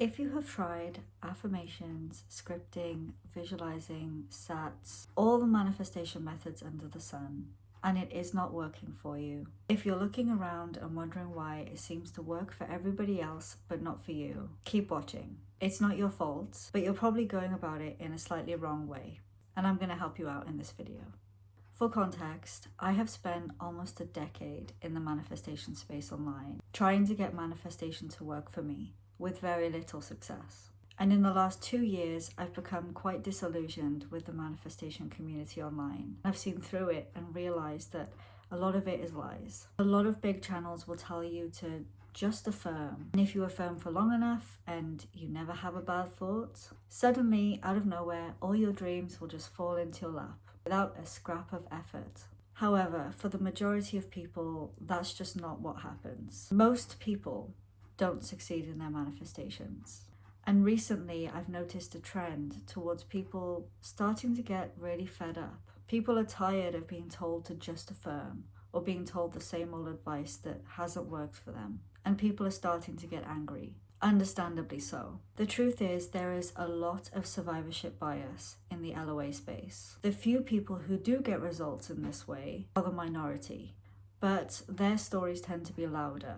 If you have tried affirmations, scripting, visualizing, SATs, all the manifestation methods under the sun, and it is not working for you, if you're looking around and wondering why it seems to work for everybody else but not for you, keep watching. It's not your fault, but you're probably going about it in a slightly wrong way, and I'm going to help you out in this video. For context, I have spent almost a decade in the manifestation space online, trying to get manifestation to work for me, with very little success. And in the last 2 years, I've become quite disillusioned with the manifestation community online. I've seen through it and realized that a lot of it is lies. A lot of big channels will tell you to just affirm. And if you affirm for long enough and you never have a bad thought, suddenly, out of nowhere, all your dreams will just fall into your lap without a scrap of effort. However, for the majority of people, that's just not what happens. Most people don't succeed in their manifestations. And recently, I've noticed a trend towards people starting to get really fed up. People are tired of being told to just affirm or being told the same old advice that hasn't worked for them. And people are starting to get angry. Understandably so. The truth is, there is a lot of survivorship bias in the LOA space. The few people who do get results in this way are the minority, but their stories tend to be louder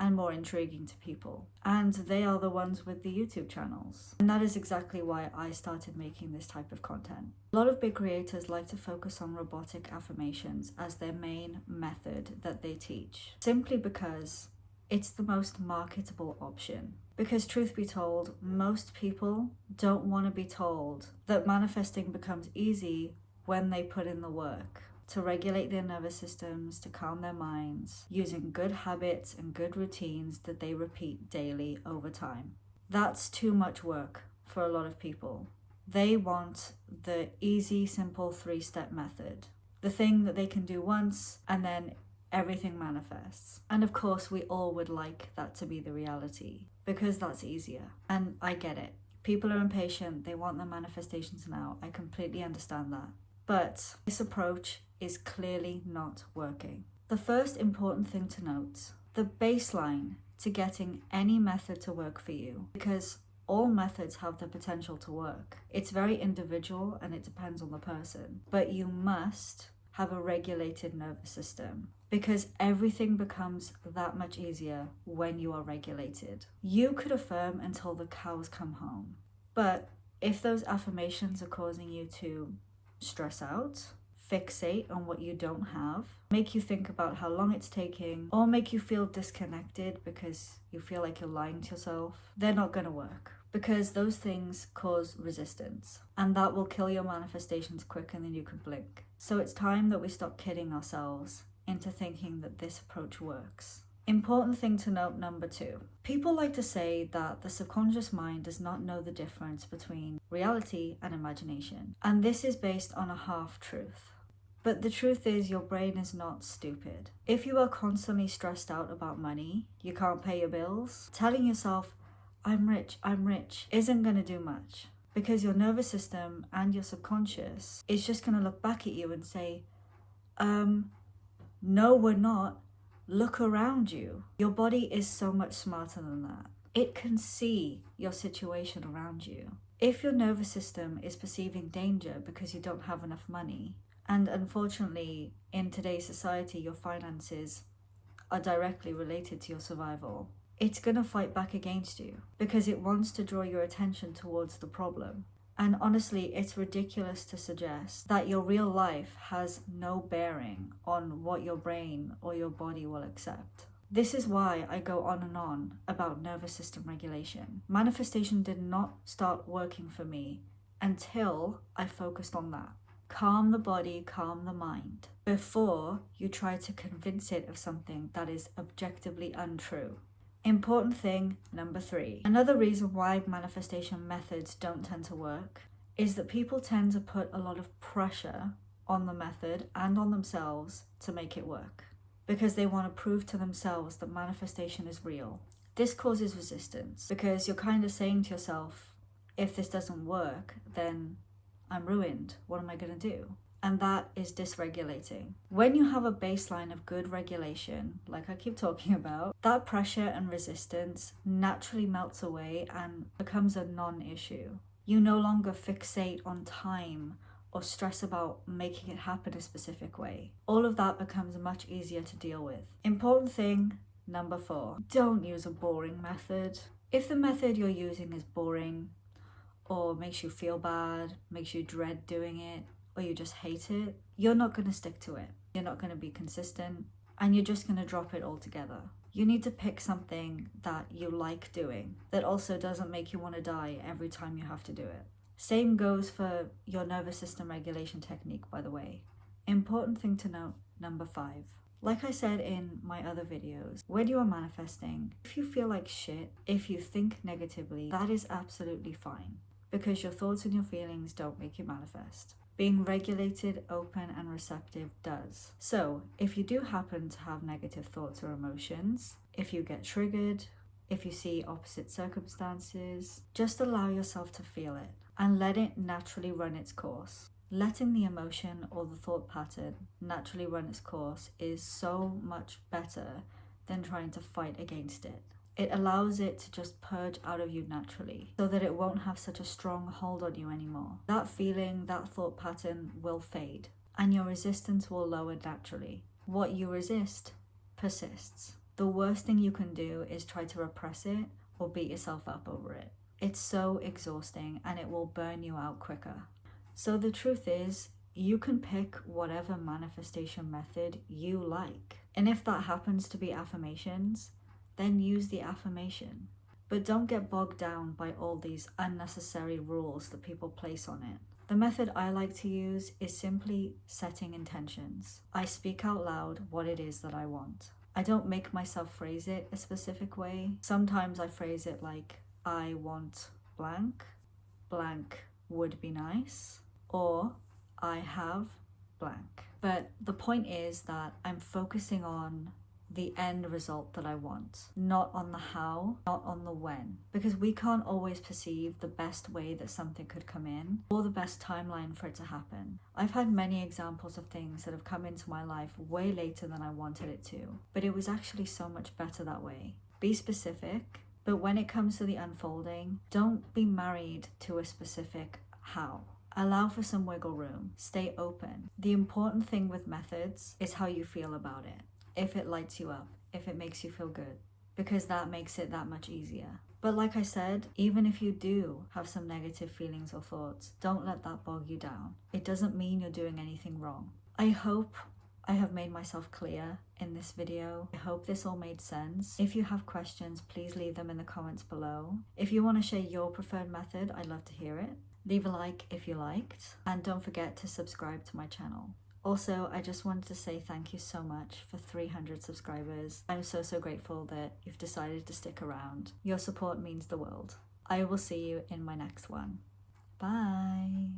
and more intriguing to people. And they are the ones with the YouTube channels. And that is exactly why I started making this type of content. A lot of big creators like to focus on robotic affirmations as their main method that they teach, simply because it's the most marketable option. Because truth be told, most people don't want to be told that manifesting becomes easy when they put in the work to regulate their nervous systems, to calm their minds, using good habits and good routines that they repeat daily over time. That's too much work for a lot of people. They want the easy, simple 3-step method. The thing that they can do once and then everything manifests. And of course, we all would like that to be the reality because that's easier. And I get it. People are impatient. They want their manifestations now. I completely understand that. But this approach is clearly not working. The first important thing to note, the baseline to getting any method to work for you, because all methods have the potential to work. It's very individual and it depends on the person, but you must have a regulated nervous system because everything becomes that much easier when you are regulated. You could affirm until the cows come home, but if those affirmations are causing you to stress out, fixate on what you don't have, make you think about how long it's taking, or make you feel disconnected because you feel like you're lying to yourself, they're not going to work because those things cause resistance and that will kill your manifestations quicker than you can blink. So it's time that we stop kidding ourselves into thinking that this approach works. Important thing to note, number 2. People like to say that the subconscious mind does not know the difference between reality and imagination. And this is based on a half-truth. But the truth is, your brain is not stupid. If you are constantly stressed out about money, you can't pay your bills, telling yourself, I'm rich, isn't going to do much. Because your nervous system and your subconscious is just going to look back at you and say, no, we're not. Look around you. Your body is so much smarter than that. It can see your situation around you. If your nervous system is perceiving danger because you don't have enough money, and unfortunately in today's society your finances are directly related to your survival, it's going to fight back against you because it wants to draw your attention towards the problem. And honestly, it's ridiculous to suggest that your real life has no bearing on what your brain or your body will accept. This is why I go on and on about nervous system regulation. Manifestation did not start working for me until I focused on that. Calm the body, calm the mind, before you try to convince it of something that is objectively untrue. Important thing, number 3. Another reason why manifestation methods don't tend to work is that people tend to put a lot of pressure on the method and on themselves to make it work because they want to prove to themselves that manifestation is real. This causes resistance because you're kind of saying to yourself, if this doesn't work, then I'm ruined. What am I going to do? and that is dysregulating. When you have a baseline of good regulation, like I keep talking about, that pressure and resistance naturally melts away and becomes a non-issue. You no longer fixate on time or stress about making it happen a specific way. All of that becomes much easier to deal with. Important thing, number 4, don't use a boring method. If the method you're using is boring, or makes you feel bad, makes you dread doing it, or you just hate it, you're not going to stick to it. You're not going to be consistent, and you're just going to drop it altogether. You need to pick something that you like doing, that also doesn't make you want to die every time you have to do it. Same goes for your nervous system regulation technique, by the way. Important thing to note, number 5. Like I said in my other videos, when you are manifesting, if you feel like shit, if you think negatively, that is absolutely fine, because your thoughts and your feelings don't make you manifest. Being regulated, open, and receptive does. So, if you do happen to have negative thoughts or emotions, if you get triggered, if you see opposite circumstances, just allow yourself to feel it and let it naturally run its course. Letting the emotion or the thought pattern naturally run its course is so much better than trying to fight against it. It allows it to just purge out of you naturally so that it won't have such a strong hold on you anymore. That feeling, that thought pattern will fade and your resistance will lower naturally. What you resist persists. The worst thing you can do is try to repress it or beat yourself up over it. It's so exhausting and it will burn you out quicker. So the truth is, you can pick whatever manifestation method you like. And if that happens to be affirmations, then use the affirmation. But don't get bogged down by all these unnecessary rules that people place on it. The method I like to use is simply setting intentions. I speak out loud what it is that I want. I don't make myself phrase it a specific way. Sometimes I phrase it like, I want blank, blank would be nice, or I have blank. But the point is that I'm focusing on the end result that I want, not on the how, not on the when, because we can't always perceive the best way that something could come in or the best timeline for it to happen. I've had many examples of things that have come into my life way later than I wanted it to, but it was actually so much better that way. Be specific, but when it comes to the unfolding, don't be married to a specific how. Allow for some wiggle room. Stay open. The important thing with methods is how you feel about it. If it lights you up, if it makes you feel good, because that makes it that much easier. But like I said, even if you do have some negative feelings or thoughts, don't let that bog you down. It doesn't mean you're doing anything wrong. I hope I have made myself clear in this video. I hope this all made sense. If you have questions, please leave them in the comments below. If you want to share your preferred method, I'd love to hear it. Leave a like if you liked, and don't forget to subscribe to my channel. Also, I just wanted to say thank you so much for 300 subscribers. I'm so grateful that you've decided to stick around. Your support means the world. I will see you in my next one. Bye.